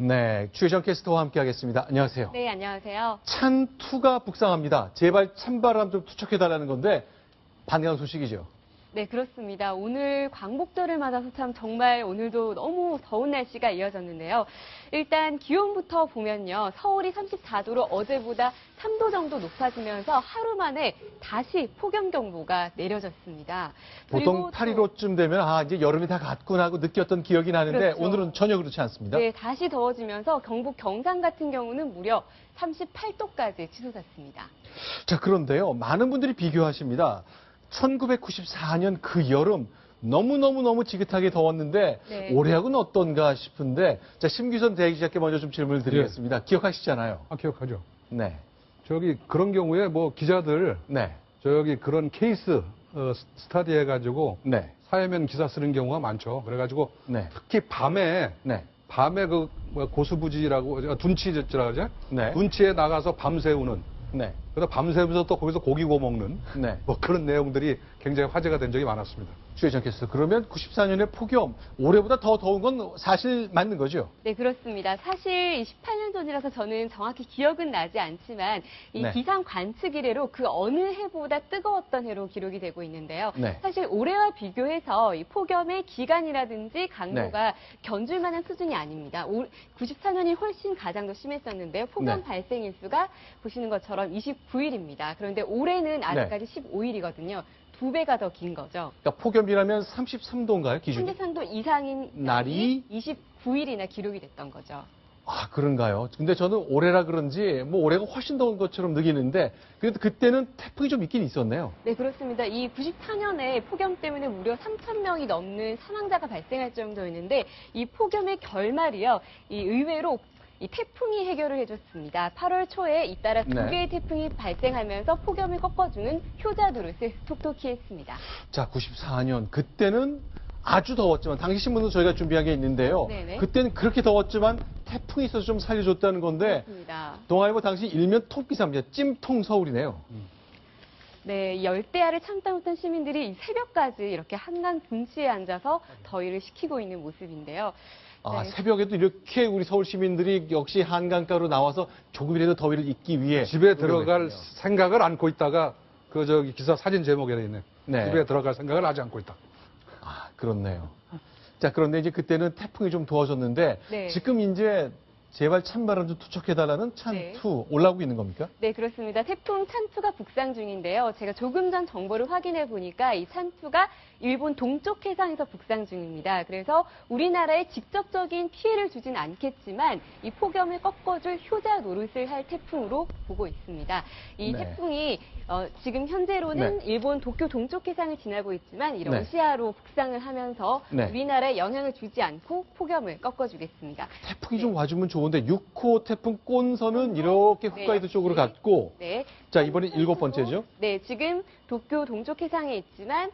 네, 최희정 캐스터와 함께하겠습니다. 안녕하세요. 네, 안녕하세요. 찬2가 북상합니다. 제발 찬바람 좀 투척해달라는 건데 반가운 소식이죠. 네, 그렇습니다. 오늘 광복절을 맞아서 참 정말 오늘도 너무 더운 날씨가 이어졌는데요. 일단 기온부터 보면요. 서울이 34도로 어제보다 3도 정도 높아지면서 하루 만에 다시 폭염경보가 내려졌습니다. 보통 8.15쯤 되면 이제 여름이 다 갔구나 하고 느꼈던 기억이 나는데 그렇죠. 오늘은 전혀 그렇지 않습니다. 네, 다시 더워지면서 경북 경산 같은 경우는 무려 38도까지 치솟았습니다. 자, 그런데요. 많은 분들이 비교하십니다. 1994년 그 여름 너무 지긋하게 더웠는데 네. 올해하고는 어떤가 싶은데 자, 심규선 대기자께 먼저 좀 질문을 드리겠습니다. 기억하시잖아요. 기억하죠. 네. 저기 그런 경우에 뭐 기자들 네. 저기 그런 케이스 스터디 해가지고 네. 사회면 기사 쓰는 경우가 많죠. 그래가지고 네. 특히 밤에 네. 그 고수부지라고 둔치라고 하죠. 네. 둔치에 나가서 밤새우는. 네. 그러다 밤새면서 또 거기서 고기 구워 먹는 네. 뭐 그런 내용들이 굉장히 화제가 된 적이 많았습니다. 최희정 캐스터, 그러면 94년에 폭염, 올해보다 더 더운 건 사실 맞는 거죠? 네, 그렇습니다. 사실 18년 전이라서 저는 정확히 기억은 나지 않지만 이 네. 기상 관측 이래로 그 어느 해보다 뜨거웠던 해로 기록이 되고 있는데요. 네. 사실 올해와 비교해서 이 폭염의 기간이라든지 강도가 견줄 만한 수준이 아닙니다. 94년이 훨씬 가장 더 심했었는데요. 폭염 네. 발생 일수가 보시는 것처럼 29일입니다. 그런데 올해는 아직까지 15일이거든요. 2배가 더 긴 거죠. 그러니까 폭염이라면 33도인가요, 기준이? 33도 이상인 날이 29일이나 기록이 됐던 거죠. 아, 그런가요? 근데 저는 올해라 그런지 뭐 올해가 훨씬 더운 것처럼 느끼는데 그래도 그때는 태풍이 좀 있긴 있었네요. 네, 그렇습니다. 이 94년에 폭염 때문에 무려 3,000명이 넘는 사망자가 발생할 정도였는데 이 폭염의 결말이요. 이 의외로 이 태풍이 해결을 해줬습니다. 8월 초에 잇따라 두 네. 개의 태풍이 발생하면서 폭염을 꺾어주는 효자 노릇을 톡톡히 했습니다. 자, 94년 그때는 아주 더웠지만 당시 신문도 저희가 준비한 게 있는데요. 네네. 그때는 그렇게 더웠지만 태풍이 있어서 좀 살려줬다는 건데 그렇습니다. 동아일보 당시 일면 톱기사입니다. 찜통 서울이네요. 네, 열대야를 참다 못한 시민들이 이 새벽까지 이렇게 한강 둔치에 앉아서 더위를 식히고 있는 모습인데요. 아, 네. 새벽에도 이렇게 우리 서울 시민들이 역시 한강가로 나와서 조금이라도 더위를 잊기 위해 집에 들어갈 노력을 했군요. 생각을 안고 있다가 그 저기 기사 사진 제목에 있네. 네. 집에 들어갈 생각을 아직 안고 있다. 아, 그렇네요. 자, 그런데 이제 그때는 태풍이 좀 도와줬는데 네. 지금 이제 제발 찬바람 좀 투척해달라는 찬2 올라오고 있는 겁니까? 네, 그렇습니다. 태풍 찬투가 북상 중인데요. 제가 조금 전 정보를 확인해 보니까 이 찬투가 일본 동쪽 해상에서 북상 중입니다. 그래서 우리나라에 직접적인 피해를 주진 않겠지만 이 폭염을 꺾어줄 효자 노릇을 할 태풍으로 보고 있습니다. 이 네. 태풍이 지금 현재로는 일본 도쿄 동쪽 해상을 지나고 있지만 이 네. 러시아로 북상을 하면서 네. 우리나라에 영향을 주지 않고 폭염을 꺾어주겠습니다. 태풍이 좀 와주면 좋은데 6호 태풍 꼰서는 이렇게 홋카이도 쪽으로 갔고 네. 자, 이번엔 7번째죠? 네, 지금 도쿄 동쪽 해상에 있지만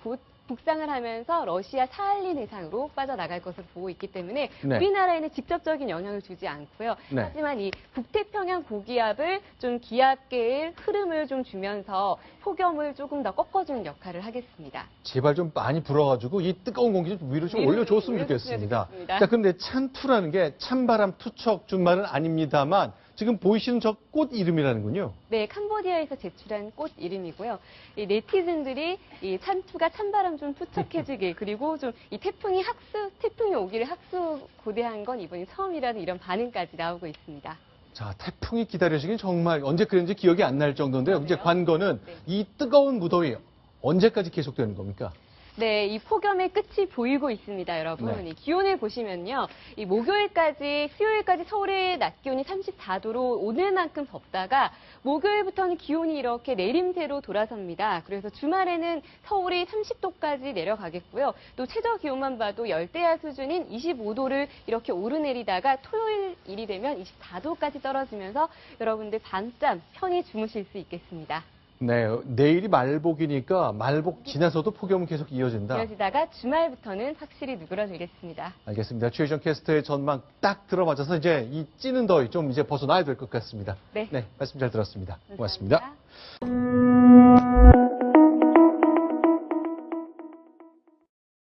곧 북상을 하면서 러시아 사할린 해상으로 빠져나갈 것으로 보고 있기 때문에 네. 우리나라에는 직접적인 영향을 주지 않고요. 네. 하지만 이 북태평양 고기압을 좀 기압계의 흐름을 좀 주면서 폭염을 조금 더 꺾어주는 역할을 하겠습니다. 제발 좀 많이 불어가지고 이 뜨거운 공기 좀 위로 좀 올려줬으면 좋겠습니다. 좋겠습니다. 자, 그런데 찬투라는 게 찬바람 투척 준 말은 아닙니다만 지금 보이시는 저 꽃 이름이라는군요. 네, 캄보디아에서 제출한 꽃 이름이고요. 이 네티즌들이 이 찬투가 찬바람 좀 투척해주길 그리고 좀 이 태풍이 오기를 고대한 건 이번이 처음이라는 이런 반응까지 나오고 있습니다. 자, 태풍이 기다려지긴 정말 언제 그랬는지 기억이 안 날 정도인데요. 이제 그러네요. 관건은 네. 이 뜨거운 무더위 언제까지 계속되는 겁니까? 네, 이 폭염의 끝이 보이고 있습니다, 여러분. 네. 이 기온을 보시면요. 이 수요일까지 서울의 낮 기온이 34도로 오늘만큼 덥다가 목요일부터는 기온이 이렇게 내림세로 돌아섭니다. 그래서 주말에는 서울이 30도까지 내려가겠고요. 또 최저 기온만 봐도 열대야 수준인 25도를 이렇게 오르내리다가 토요일이 되면 24도까지 떨어지면서 여러분들 밤잠 편히 주무실 수 있겠습니다. 네, 내일이 말복이니까 말복 지나서도 폭염은 계속 이어진다. 이어지다가 주말부터는 확실히 누그러들겠습니다. 알겠습니다. 최희정 캐스터의 전망 딱 들어맞아서 이제 이 찌는 더위 좀 이제 벗어나야 될 것 같습니다. 네. 말씀 잘 들었습니다. 고맙습니다. 감사합니다.